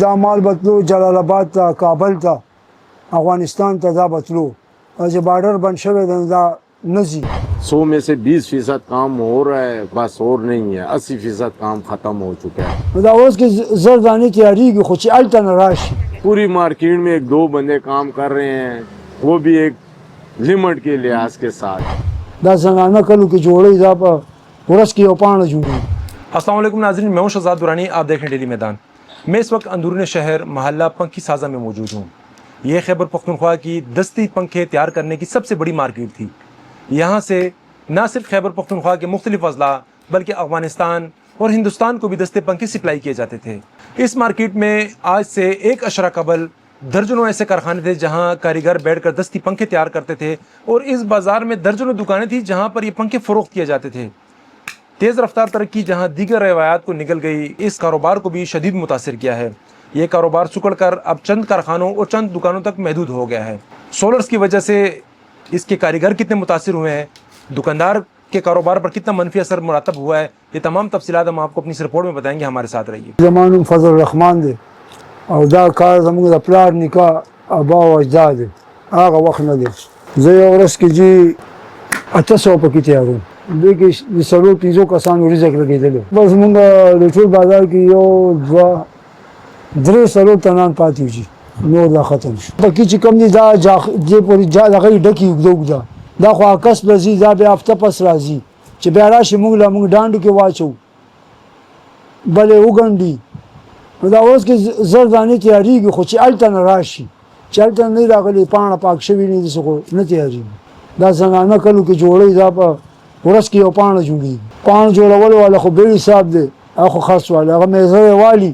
دا مال بتلو جلال آباد تا کابل تا افغانستان تا دا بتلو اور جو بارڈر بند شوے دا نزی 100 میں سے 20% کام ہو رہا ہے، بس اور نہیں ہے، 80% کام ختم ہو چکا ہے۔ دا اوس کی زردانی تیاری کی خوچی الٹا نراشی پوری مارکیٹ میں 1-2 بندے کام کر رہے ہیں، وہ بھی ایک لمٹ کے لحاظ کے ساتھ۔ دا زنانہ کلو کی جوڑی دا پا ورس کی اوپان جوڑی۔ السلام علیکم ناظرین، میں ہوں شہزاد دورانی، آپ دیکھ رہے ہیں ڈیلی میدان۔ میں اس وقت اندرون شہر محلہ پنکھی سازہ میں موجود ہوں۔ یہ خیبر پختونخوا کی دستی پنکھے تیار کرنے کی سب سے بڑی مارکیٹ تھی۔ یہاں سے نہ صرف خیبر پختونخوا کے مختلف اضلاع بلکہ افغانستان اور ہندوستان کو بھی دستے پنکھے سپلائی کیے جاتے تھے۔ اس مارکیٹ میں آج سے ایک عشرہ قبل درجنوں ایسے کارخانے تھے جہاں کاریگر بیٹھ کر دستی پنکھے تیار کرتے تھے، اور اس بازار میں درجنوں دکانیں تھیں جہاں پر یہ پنکھے فروخت کیے جاتے تھے۔ تیز رفتار ترقی جہاں دیگر روایات کو نگل گئی، اس کاروبار کو بھی شدید متاثر کیا ہے۔ یہ کاروبار سکڑ کر اب چند کارخانوں اور چند دکانوں تک محدود ہو گیا ہے۔ سولرز کی وجہ سے اس کے کاریگر کتنے متاثر ہوئے ہیں، دکاندار کے کاروبار پر کتنا منفی اثر مرتب ہوا ہے، یہ تمام تفصیلات ہم آپ کو اپنی اس رپورٹ میں بتائیں گے، ہمارے ساتھ رہیے۔ زمانم فضل الرحمن دے او دا کار زمونږ د پلار نکاح ابا او اجداد دی هغه وخت نه دی زه یو ورځ کې جی 800 پکې تیارو دوی کې د څلور پنځو کسانو رزق لګېدلی بس مونږ د ټول بازار کې یو دوه درې څلور تنان پاتې وو جي نور دا ختم شو پکې چې کوم دی دا دې پورې دغه یې ډکې اوږده اوږده دا خو عکس به ځي دا بیا هفته پس راځي چې بیا راشي مونږ له مونږ ډانډو کې واچوو بلې وګنډي دا اوس کې زردانی تیاریږي خو چې الته نه راشي چې الته نه راغلي پاڼه پاک شوي نه دي څه خو نه تیارېږي دا زنانه کلو کې جوړوي دا په ورځ کې یو پاڼه جوړېږي پاڼه جوړول والا خو بیړي صاحب دی هغه خو خرڅ والی هغه میزه یې والي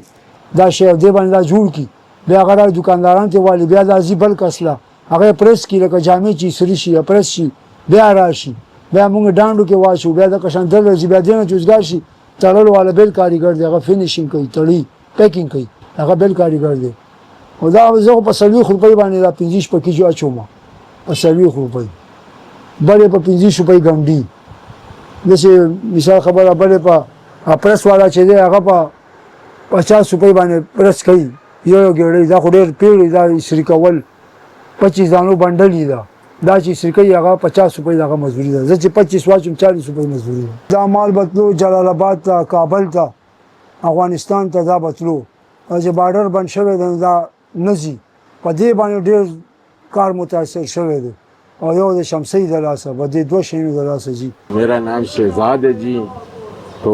دا شی دې باندې دا جوړ کړي بیا هغه را دکانداران ته والي بیا دا ځي بل کس له هغه پرس کړي لکه جامې چې سري شي یا پرس شي بیا راشي بیا مونږ ډانډو کې واچو بیا د قشان در راځي بیا دې نه چوزګار شي تړلو والا بل کاریګر دی هغه فینیشینګ کوي تړي پیکینګ کوي هغه بل کاریګر دی او دا زه په 40 روپۍ باندې دا 50 پکې جو اچوم په 40 روپۍ بلې په 50 روپۍ ګنډي داسې مثال خبره بلې په پرس والا چې دی هغه په 50 روپۍ باندې پرس کوي یو ګېړۍ دا خو ډېر پیړ دا سری کول 25 دانو بنډل دی دا چې سری کوي هغه 50 روپۍ دغه مزدوري ده زه چې 25 واچوم 40 روپۍ مزدوري ده دا مال بتلو جلال آباد ته کابل ته افغانستان ته دا بتلو او چې بارډر بند شوی دی دا نزي په دې باندې ډېر کار متاثر شوی دی اور یو د شمسی د لاسه په دې دوه شیانو د لاسه جی میرا نام شہزاد ہے جی۔ تو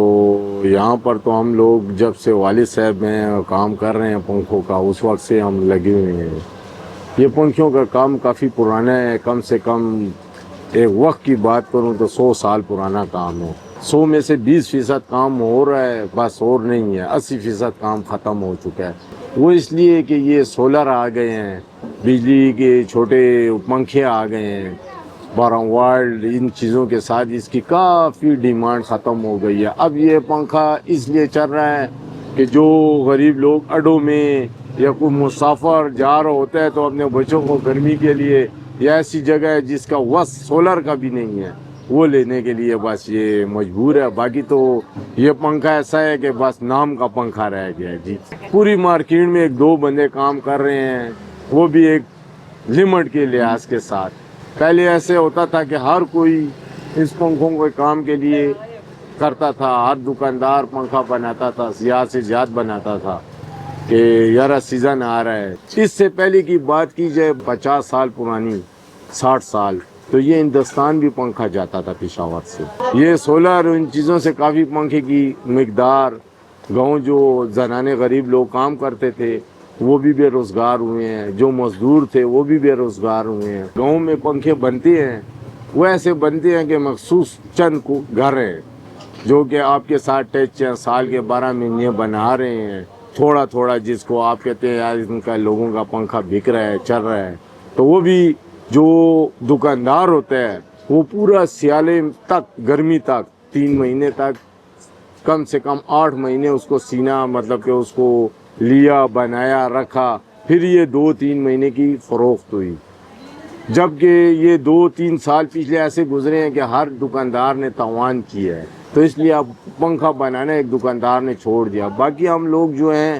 یہاں پر تو ہم لوگ جب سے والد صاحب ہیں کام کر رہے ہیں پنکھوں کا، اس وقت سے ہم لگے ہوئے ہیں۔ یہ پنکھوں کا کام کافی پرانا ہے، کم سے کم ایک وقت کی بات کروں تو 100 سال پرانا کام ہے۔ 100 میں سے 20% کام ہو رہا ہے، بس اور نہیں ہے، 80% کام ختم ہو چکا ہے۔ وہ اس لیے کہ یہ سولر آ گئے ہیں، بجلی کے چھوٹے پنکھے آ گئے ہیں، 12 واٹ، ان چیزوں کے ساتھ اس کی کافی ڈیمانڈ ختم ہو گئی ہے۔ اب یہ پنکھا اس لیے چل رہا ہے کہ جو غریب لوگ اڈوں میں یا کوئی مسافر جا رہا ہوتا ہے تو اپنے بچوں کو گرمی کے لیے یا ایسی جگہ ہے جس کا وس سولر کا بھی نہیں ہے وہ لینے کے لیے بس یہ مجبور ہے۔ باقی تو یہ پنکھا ایسا ہے کہ بس نام کا پنکھا رہ گیا ہے جی۔ پوری مارکیٹ میں 1-2 بندے کام کر رہے ہیں، وہ بھی ایک لمٹ کے لحاظ کے ساتھ۔ پہلے ایسے ہوتا تھا کہ ہر کوئی اس پنکھوں کے کام کے لیے کرتا تھا، ہر دکاندار پنکھا بناتا تھا، زیادہ سے زیادہ بناتا تھا کہ یار سیزن آ رہا ہے۔ اس سے پہلے کی بات کی جائے 50 سال پرانی، 60 سال، تو یہ ہندوستان بھی پنکھا جاتا تھا پشاور سے۔ یہ سولر ان چیزوں سے کافی پنکھے کی مقدار، گاؤں جو زنانے غریب لوگ کام کرتے تھے وہ بھی بے روزگار ہوئے ہیں، جو مزدور تھے وہ بھی بے روزگار ہوئے ہیں۔ گاؤں میں پنکھے بنتے ہیں، وہ ایسے بنتے ہیں کہ مخصوص چند گھر ہیں جو کہ آپ کے ساتھ ٹچ سال کے 12 مہینے بنا رہے ہیں تھوڑا تھوڑا، جس کو آپ کہتے ہیں یار ان کا لوگوں کا پنکھا بک رہا ہے، چل رہا ہے۔ تو وہ بھی جو دکاندار ہوتا ہے وہ پورا سیالے تک، گرمی تک، 3 مہینے تک، کم سے کم 8 مہینے اس کو سینا، مطلب کہ اس کو لیا، بنایا، رکھا، پھر یہ 2-3 مہینے کی فروخت ہوئی۔ جبکہ یہ 2-3 سال پچھلے ایسے گزرے ہیں کہ ہر دکاندار نے تاوان کیا ہے، تو اس لیے اب پنکھا بنانا ایک دکاندار نے چھوڑ دیا۔ باقی ہم لوگ جو ہیں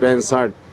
65,